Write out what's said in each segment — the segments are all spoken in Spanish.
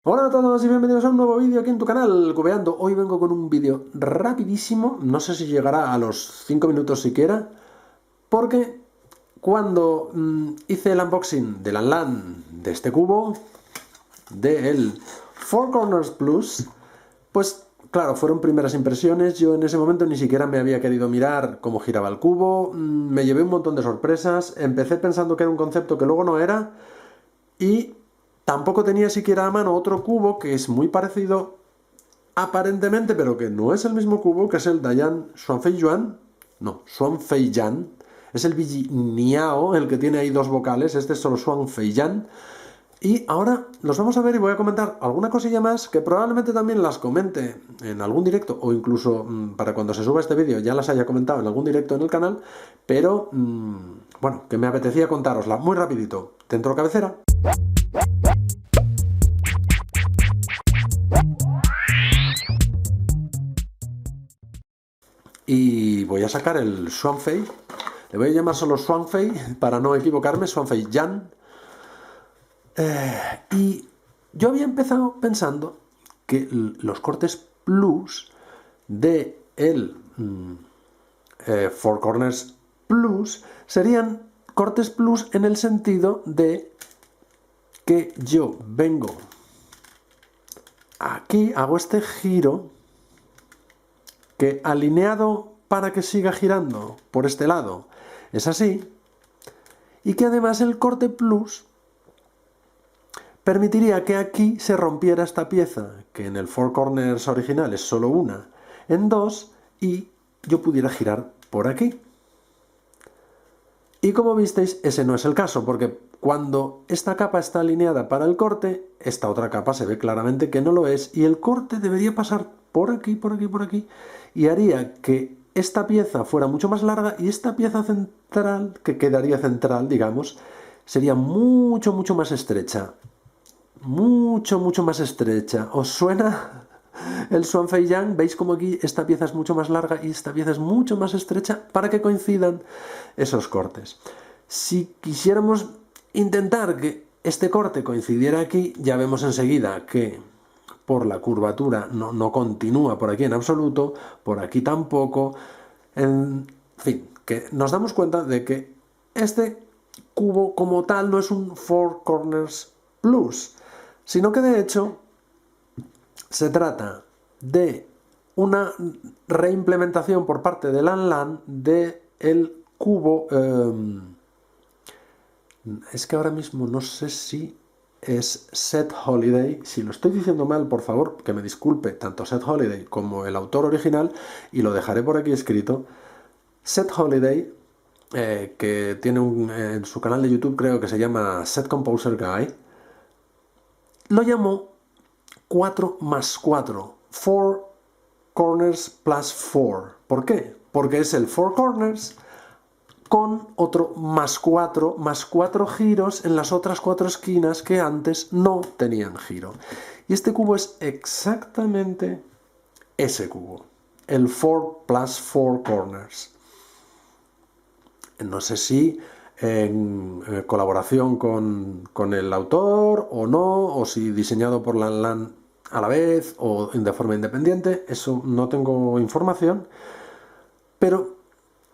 Hola a todos y bienvenidos a un nuevo vídeo aquí en tu canal, Cubeando. Hoy vengo con un vídeo rapidísimo, no sé si llegará a los 5 minutos siquiera, porque cuando hice el unboxing del Lanlan de este cubo, del Four Corners Plus, pues claro, fueron primeras impresiones. Yo en ese momento ni siquiera me había querido mirar cómo giraba el cubo, me llevé un montón de sorpresas, empecé pensando que era un concepto que luego no era, y tampoco tenía siquiera a mano otro cubo que es muy parecido aparentemente, pero que no es el mismo cubo, que es el Dayan Xuanfei-Yuan. No, Xuanfei-Yan. Es el Biji Niao, el que tiene ahí dos vocales. Este es solo Xuanfei-Yan. Y ahora los vamos a ver y voy a comentar alguna cosilla más que probablemente también las comente en algún directo o incluso para cuando se suba este vídeo ya las haya comentado en algún directo en el canal, pero bueno, que me apetecía contárosla muy rapidito. Dentro cabecera. Y voy a sacar el Xuanfei. Le voy a llamar solo Xuanfei para no equivocarme, Xuanfei-Yan. Y yo había empezado pensando que los cortes plus de el Four Corners Plus serían cortes plus en el sentido de que yo vengo aquí, hago este giro que alineado para que siga girando por este lado es así, y que además el corte plus permitiría que aquí se rompiera esta pieza, que en el Four Corners original es solo una, en dos, y yo pudiera girar por aquí. Y como visteis, ese no es el caso, porque cuando esta capa está alineada para el corte, esta otra capa se ve claramente que no lo es, y el corte debería pasar por aquí, por aquí, por aquí, y haría que esta pieza fuera mucho más larga y esta pieza central, que quedaría central, digamos, sería mucho, mucho más estrecha. Mucho, mucho más estrecha. ¿Os suena el Xuanfei-Yan? ¿Veis como aquí esta pieza es mucho más larga y esta pieza es mucho más estrecha para que coincidan esos cortes? Si quisiéramos intentar que este corte coincidiera aquí, ya vemos enseguida que por la curvatura no continúa por aquí en absoluto, por aquí tampoco, en fin, que nos damos cuenta de que este cubo como tal no es un Four Corners Plus, sino que de hecho se trata de una reimplementación por parte de Lanlan del cubo. Es que ahora mismo no sé si es Seth Holiday. Si lo estoy diciendo mal, por favor, que me disculpe tanto Seth Holiday como el autor original, y lo dejaré por aquí escrito. Seth Holiday, que tiene en su canal de YouTube, creo que se llama Set Composer Guy, lo llamó 4 más 4, Four Corners plus 4. ¿Por qué? Porque es el Four Corners con otro más 4 giros en las otras 4 esquinas que antes no tenían giro. Y este cubo es exactamente ese cubo, el 4 plus 4 corners. No sé si en colaboración con el autor o no, o si diseñado por Lanlan a la vez o de forma independiente, eso no tengo información, pero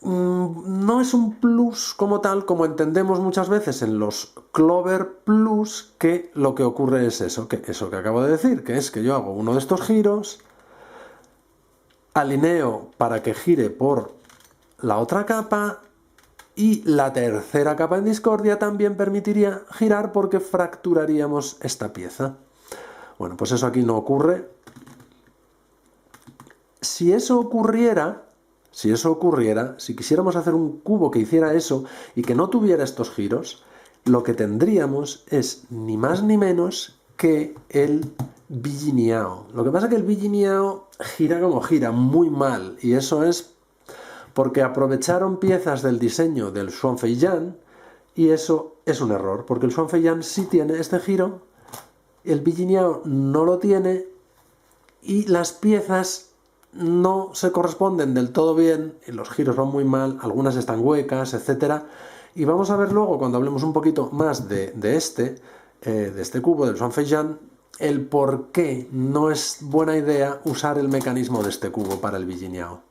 no es un plus como tal, como entendemos muchas veces en los Clover Plus, que lo que ocurre es eso que acabo de decir, que es que yo hago uno de estos giros, alineo para que gire por la otra capa, y la tercera capa en discordia también permitiría girar porque fracturaríamos esta pieza. Bueno, pues eso aquí no ocurre. Si eso ocurriera, si quisiéramos hacer un cubo que hiciera eso y que no tuviera estos giros, lo que tendríamos es ni más ni menos que el Biji Niao. Lo que pasa es que el Biji Niao gira como gira, muy mal, y eso es porque aprovecharon piezas del diseño del Xuanfei-Yan, y eso es un error, porque el Xuanfei-Yan sí tiene este giro, el Biji Niao no lo tiene, y las piezas no se corresponden del todo bien, y los giros van muy mal, algunas están huecas, etc. Y vamos a ver luego, cuando hablemos un poquito más de este cubo, del Xuanfei-Yan, el por qué no es buena idea usar el mecanismo de este cubo para el Bijiniao.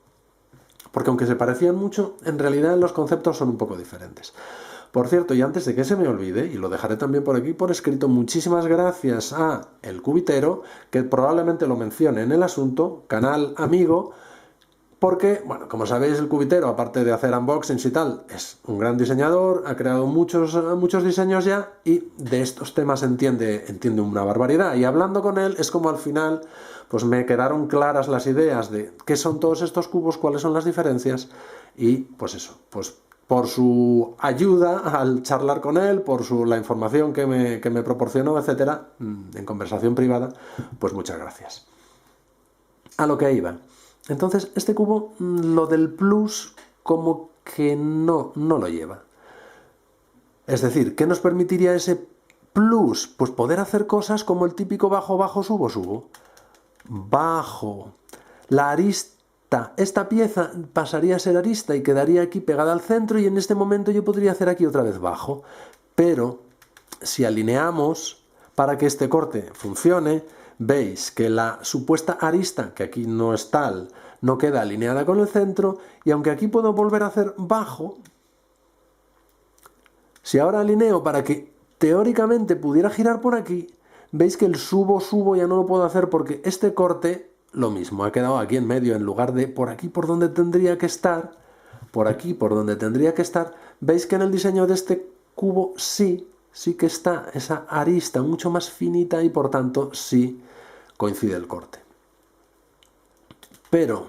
Porque aunque se parecían mucho, en realidad los conceptos son un poco diferentes. Por cierto, y antes de que se me olvide, y lo dejaré también por aquí por escrito, muchísimas gracias a El Cubitero, que probablemente lo mencione en el asunto, canal amigo, porque, bueno, como sabéis, El Cubitero, aparte de hacer unboxings y tal, es un gran diseñador, ha creado muchos diseños ya, y de estos temas entiende una barbaridad. Y hablando con él, es como al final, pues me quedaron claras las ideas de qué son todos estos cubos, cuáles son las diferencias, y pues eso, pues por su ayuda al charlar con él, por la información que me proporcionó, etcétera, en conversación privada, pues muchas gracias. A lo que iba. Entonces, este cubo, lo del plus, como que no lo lleva. Es decir, ¿qué nos permitiría ese plus? Pues poder hacer cosas como el típico bajo, bajo, subo, subo. Bajo. La arista. Esta pieza pasaría a ser arista y quedaría aquí pegada al centro, y en este momento yo podría hacer aquí otra vez bajo. Pero si alineamos para que este corte funcione, veis que la supuesta arista, que aquí no es tal, no queda alineada con el centro, y aunque aquí puedo volver a hacer bajo, si ahora alineo para que teóricamente pudiera girar por aquí, veis que el subo, subo ya no lo puedo hacer porque este corte, lo mismo, ha quedado aquí en medio en lugar de por aquí por donde tendría que estar, por aquí por donde tendría que estar. Veis que en el diseño de este cubo sí que está esa arista mucho más finita y por tanto sí coincide el corte. Pero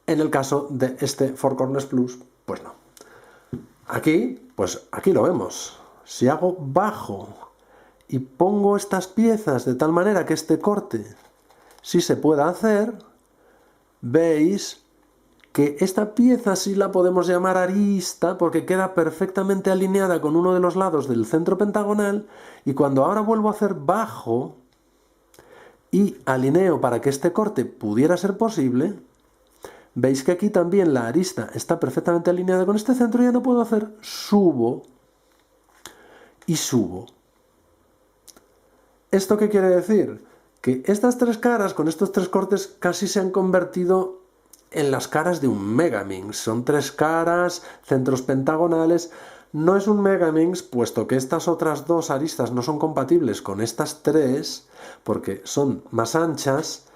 en el caso de este Four Corners Plus, pues no. Aquí, pues aquí lo vemos. Si hago bajo y pongo estas piezas de tal manera que este corte sí se pueda hacer, veis que esta pieza sí la podemos llamar arista porque queda perfectamente alineada con uno de los lados del centro pentagonal, y cuando ahora vuelvo a hacer bajo y alineo para que este corte pudiera ser posible, veis que aquí también la arista está perfectamente alineada con este centro y ya no puedo hacer subo y subo. ¿Esto qué quiere decir? Que estas tres caras con estos tres cortes casi se han convertido en las caras de un Megaminx. Son tres caras, centros pentagonales. No es un Megaminx, puesto que estas otras dos aristas no son compatibles con estas tres, porque son más anchas,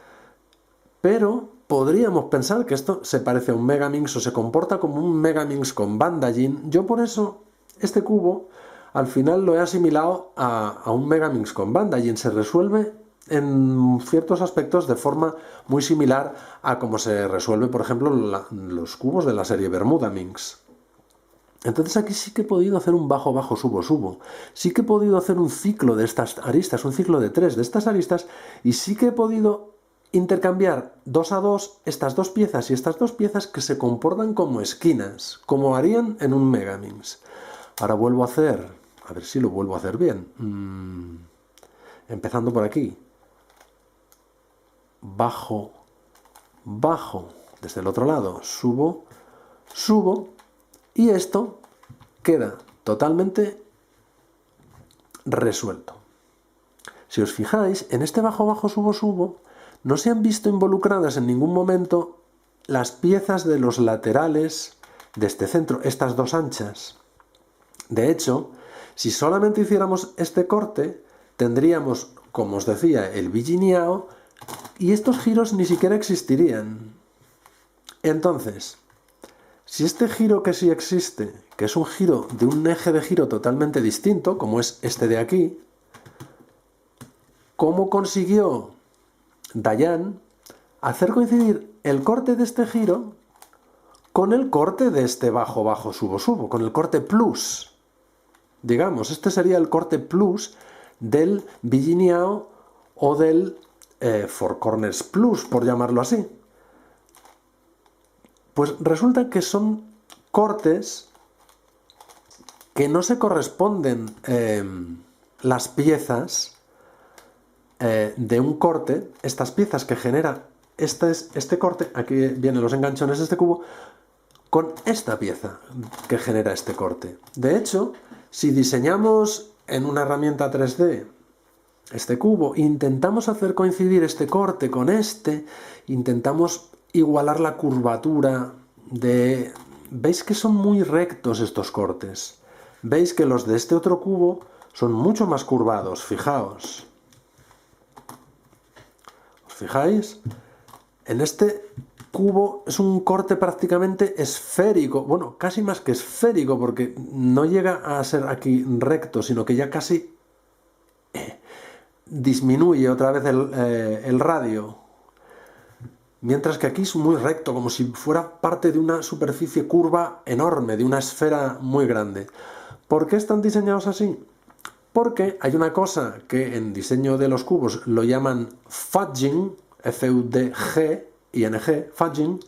pero podríamos pensar que esto se parece a un Megaminx o se comporta como un Megaminx con bandaging. Yo por eso, este cubo, al final lo he asimilado a un Megaminx con bandaging. Se resuelve en ciertos aspectos de forma muy similar a como se resuelve, por ejemplo, los cubos de la serie Bermuda Minx. Entonces aquí sí que he podido hacer un bajo, bajo, subo, subo. Sí que he podido hacer un ciclo de estas aristas, un ciclo de 3 de estas aristas, y sí que he podido intercambiar 2 a 2 estas dos piezas y estas dos piezas que se comportan como esquinas, como harían en un Megaminx. Ahora vuelvo a hacer, a ver si lo vuelvo a hacer bien. Empezando por aquí. Bajo, bajo, desde el otro lado, subo, subo, y esto queda totalmente resuelto. Si os fijáis, en este bajo, bajo, subo, subo, no se han visto involucradas en ningún momento las piezas de los laterales de este centro, estas dos anchas. De hecho, si solamente hiciéramos este corte, tendríamos, como os decía, el Bijiniao, y estos giros ni siquiera existirían. Entonces, si este giro que sí existe, que es un giro de un eje de giro totalmente distinto, como es este de aquí, ¿cómo consiguió Dayan hacer coincidir el corte de este giro con el corte de este bajo, bajo, subo, subo, con el corte plus? Digamos, este sería el corte plus del Bijiniao o del Four Corners Plus, por llamarlo así. Pues resulta que son cortes que no se corresponden las piezas de un corte, estas piezas que genera este corte, aquí vienen los enganchones de este cubo, con esta pieza que genera este corte. De hecho, si diseñamos en una herramienta 3D este cubo, intentamos hacer coincidir este corte con este, intentamos igualar la curvatura de... ¿Veis que son muy rectos estos cortes? ¿Veis que los de este otro cubo son mucho más curvados? Fijaos. ¿Os fijáis? En este cubo es un corte prácticamente esférico, bueno, casi más que esférico, porque no llega a ser aquí recto, sino que ya casi disminuye otra vez el radio. Mientras que aquí es muy recto, como si fuera parte de una superficie curva enorme, de una esfera muy grande. ¿Por qué están diseñados así? Porque hay una cosa que en diseño de los cubos lo llaman fudging, F-U-D-G-I-N-G, fudging,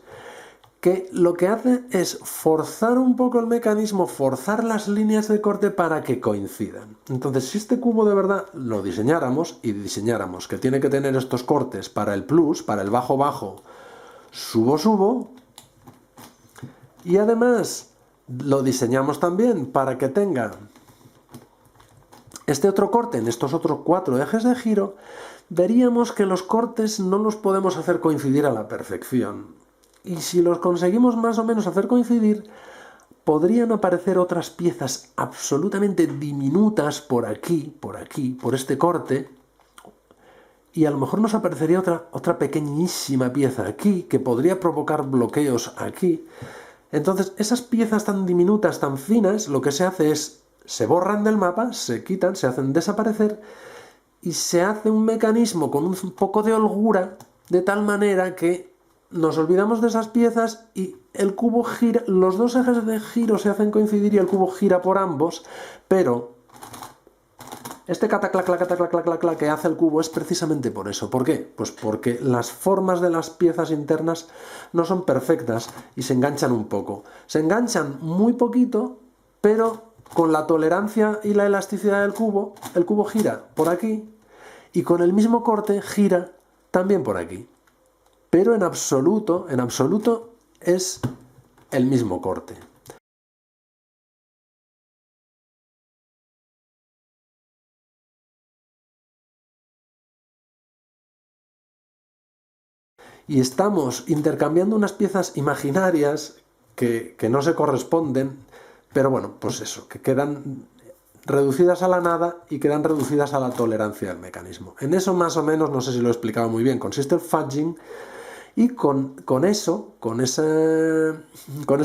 que lo que hace es forzar un poco el mecanismo, forzar las líneas de corte para que coincidan. Entonces, si este cubo de verdad lo diseñáramos y diseñáramos que tiene que tener estos cortes para el plus, para el bajo-bajo, subo-subo, y además lo diseñamos también para que tenga este otro corte en estos otros 4 ejes de giro, veríamos que los cortes no los podemos hacer coincidir a la perfección. Y si los conseguimos más o menos hacer coincidir, podrían aparecer otras piezas absolutamente diminutas por aquí, por este corte, y a lo mejor nos aparecería otra pequeñísima pieza aquí, que podría provocar bloqueos aquí. Entonces, esas piezas tan diminutas, tan finas, lo que se hace es, se borran del mapa, se quitan, se hacen desaparecer, y se hace un mecanismo con un poco de holgura, de tal manera que nos olvidamos de esas piezas y el cubo gira, los dos ejes de giro se hacen coincidir y el cubo gira por ambos, pero este cataclac que hace el cubo es precisamente por eso. ¿Por qué? Pues porque las formas de las piezas internas no son perfectas y se enganchan un poco. Se enganchan muy poquito, pero con la tolerancia y la elasticidad del cubo, el cubo gira por aquí y con el mismo corte gira también por aquí. Pero en absoluto es el mismo corte. Y estamos intercambiando unas piezas imaginarias que no se corresponden, pero bueno, pues eso, que quedan reducidas a la nada y quedan reducidas a la tolerancia del mecanismo. En eso más o menos, no sé si lo he explicado muy bien, consiste el fudging. Y con esa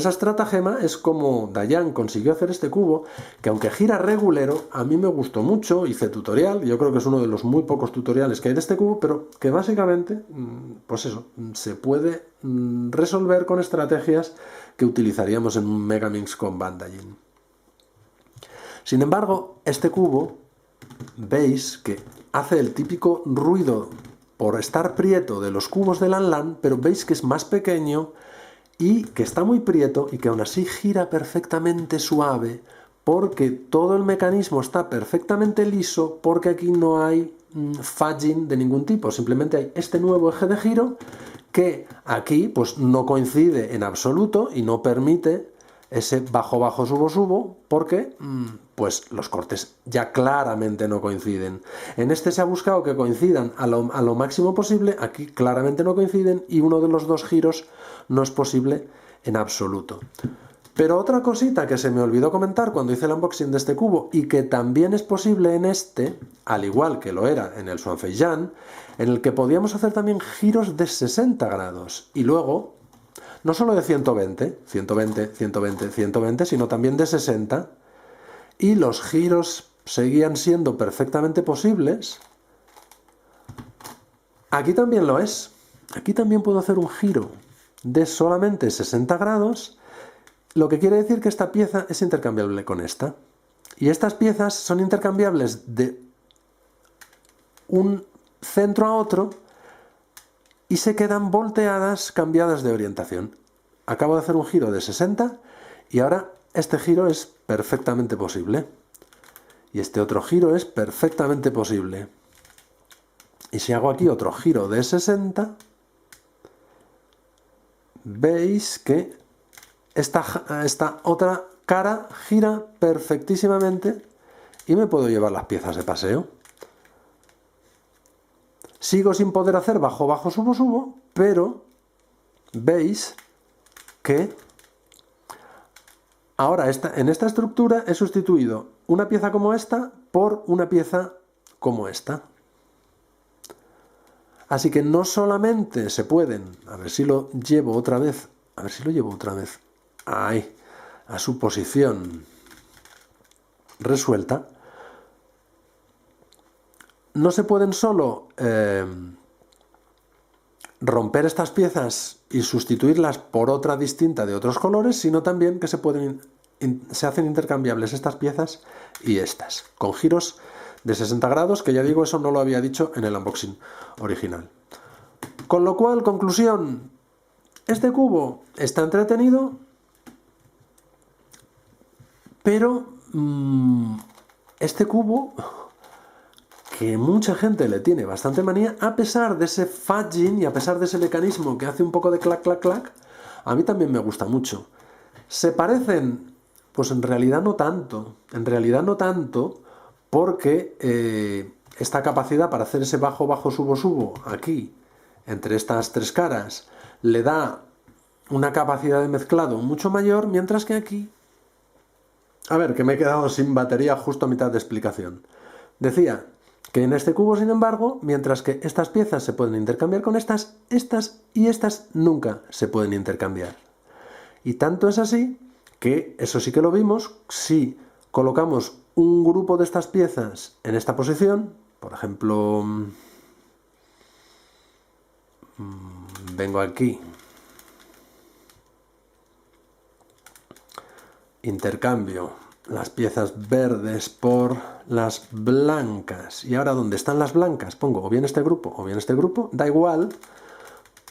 estratagema es como Dayan consiguió hacer este cubo, que aunque gira regulero, a mí me gustó mucho, hice tutorial, yo creo que es uno de los muy pocos tutoriales que hay de este cubo, pero que básicamente, pues eso, se puede resolver con estrategias que utilizaríamos en un Megaminx con Bandaging. Sin embargo, este cubo, veis que hace el típico ruido por estar prieto de los cubos de Lanlan, pero veis que es más pequeño y que está muy prieto y que aún así gira perfectamente suave porque todo el mecanismo está perfectamente liso, porque aquí no hay fudging de ningún tipo, simplemente hay este nuevo eje de giro que aquí pues no coincide en absoluto y no permite ese bajo-bajo, subo-subo, porque pues los cortes ya claramente no coinciden. En este se ha buscado que coincidan a lo máximo posible, aquí claramente no coinciden y uno de los dos giros no es posible en absoluto. Pero otra cosita que se me olvidó comentar cuando hice el unboxing de este cubo y que también es posible en este, al igual que lo era en el Xuanfeijan, en el que podíamos hacer también giros de 60 grados y luego no solo de 120, 120, 120, 120, sino también de 60. Y los giros seguían siendo perfectamente posibles. Aquí también lo es. Aquí también puedo hacer un giro de solamente 60 grados, lo que quiere decir que esta pieza es intercambiable con esta. Y estas piezas son intercambiables de un centro a otro y se quedan volteadas, cambiadas de orientación. Acabo de hacer un giro de 60 y ahora este giro es perfectamente posible. Y este otro giro es perfectamente posible. Y si hago aquí otro giro de 60, veis que esta otra cara gira perfectísimamente y me puedo llevar las piezas de paseo. Sigo sin poder hacer bajo, bajo, subo, subo, pero veis que ahora en esta estructura he sustituido una pieza como esta por una pieza como esta. Así que no solamente se pueden, a ver si lo llevo otra vez, ahí, a su posición resuelta, no se pueden solo romper estas piezas y sustituirlas por otra distinta de otros colores, sino también que se hacen intercambiables estas piezas y estas, con giros de 60 grados, que ya digo, eso no lo había dicho en el unboxing original. Con lo cual, conclusión, este cubo está entretenido, pero este cubo, que mucha gente le tiene bastante manía, a pesar de ese fudging y a pesar de ese mecanismo que hace un poco de clac, clac, clac, a mí también me gusta mucho. ¿Se parecen? Pues en realidad no tanto. En realidad no tanto, porque esta capacidad para hacer ese bajo, bajo, subo, subo, aquí, entre estas tres caras, le da una capacidad de mezclado mucho mayor, mientras que aquí... A ver, que me he quedado sin batería justo a mitad de explicación. Decía que en este cubo, sin embargo, mientras que estas piezas se pueden intercambiar con estas, estas y estas nunca se pueden intercambiar. Y tanto es así que, eso sí que lo vimos, si colocamos un grupo de estas piezas en esta posición, por ejemplo, vengo aquí, intercambio las piezas verdes por las blancas, y ahora donde están las blancas pongo o bien este grupo o bien este grupo, da igual,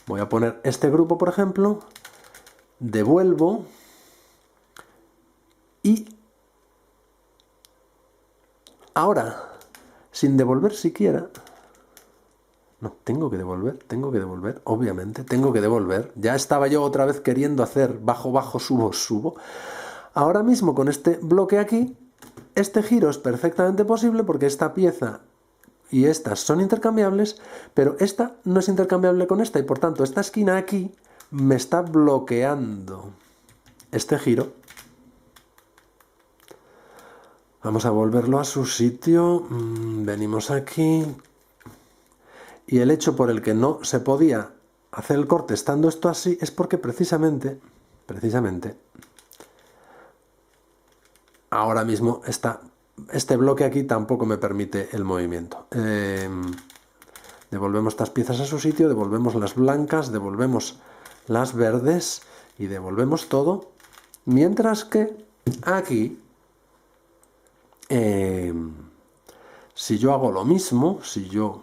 voy a poner este grupo por ejemplo, devuelvo y ahora, sin devolver siquiera, no, tengo que devolver, obviamente, tengo que devolver, ya estaba yo otra vez queriendo hacer bajo, bajo, subo, subo. Ahora mismo con este bloque aquí, este giro es perfectamente posible porque esta pieza y estas son intercambiables, pero esta no es intercambiable con esta y por tanto esta esquina aquí me está bloqueando este giro. Vamos a volverlo a su sitio, venimos aquí y el hecho por el que no se podía hacer el corte estando esto así es porque precisamente ahora mismo este bloque aquí tampoco me permite el movimiento. Devolvemos estas piezas a su sitio, devolvemos las blancas, devolvemos las verdes y devolvemos todo. Mientras que aquí, si yo hago lo mismo, si yo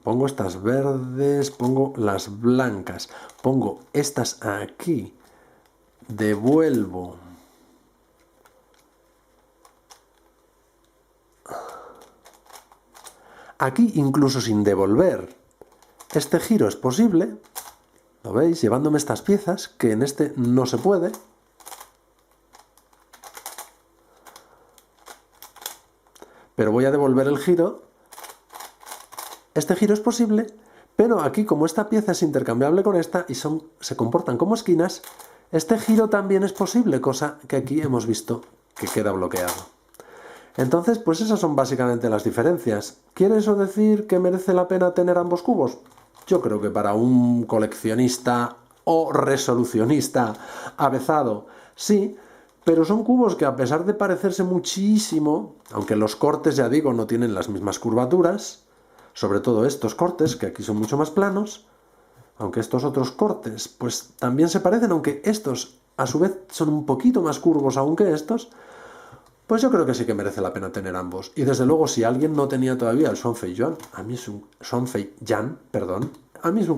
pongo estas verdes, pongo las blancas, pongo estas aquí, devuelvo... Aquí, incluso sin devolver, este giro es posible, ¿lo veis? Llevándome estas piezas, que en este no se puede. Pero voy a devolver el giro. Este giro es posible, pero aquí, como esta pieza es intercambiable con esta y se comportan como esquinas, este giro también es posible, cosa que aquí hemos visto que queda bloqueado. Entonces, pues esas son básicamente las diferencias. ¿Quiere eso decir que merece la pena tener ambos cubos? Yo creo que para un coleccionista o resolucionista avezado, sí, pero son cubos que a pesar de parecerse muchísimo, aunque los cortes, ya digo, no tienen las mismas curvaturas, sobre todo estos cortes, que aquí son mucho más planos, aunque estos otros cortes, pues también se parecen, aunque estos a su vez son un poquito más curvos aún que estos, pues yo creo que sí que merece la pena tener ambos. Y desde luego, si alguien no tenía todavía el Xuanfei Yan, a mí es un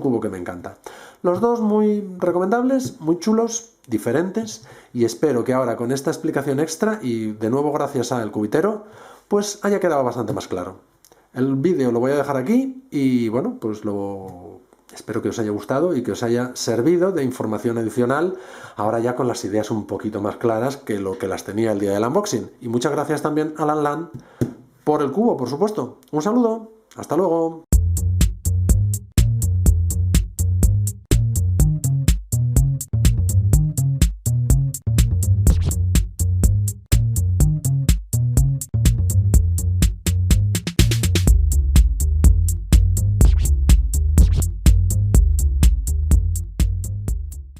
cubo que me encanta. Los dos muy recomendables, muy chulos, diferentes, y espero que ahora con esta explicación extra, y de nuevo gracias al cubitero, pues haya quedado bastante más claro. El vídeo lo voy a dejar aquí, y bueno, pues lo Espero que os haya gustado y que os haya servido de información adicional, ahora ya con las ideas un poquito más claras que lo que las tenía el día del unboxing. Y muchas gracias también a Lan Lan por el cubo, por supuesto. Un saludo, hasta luego.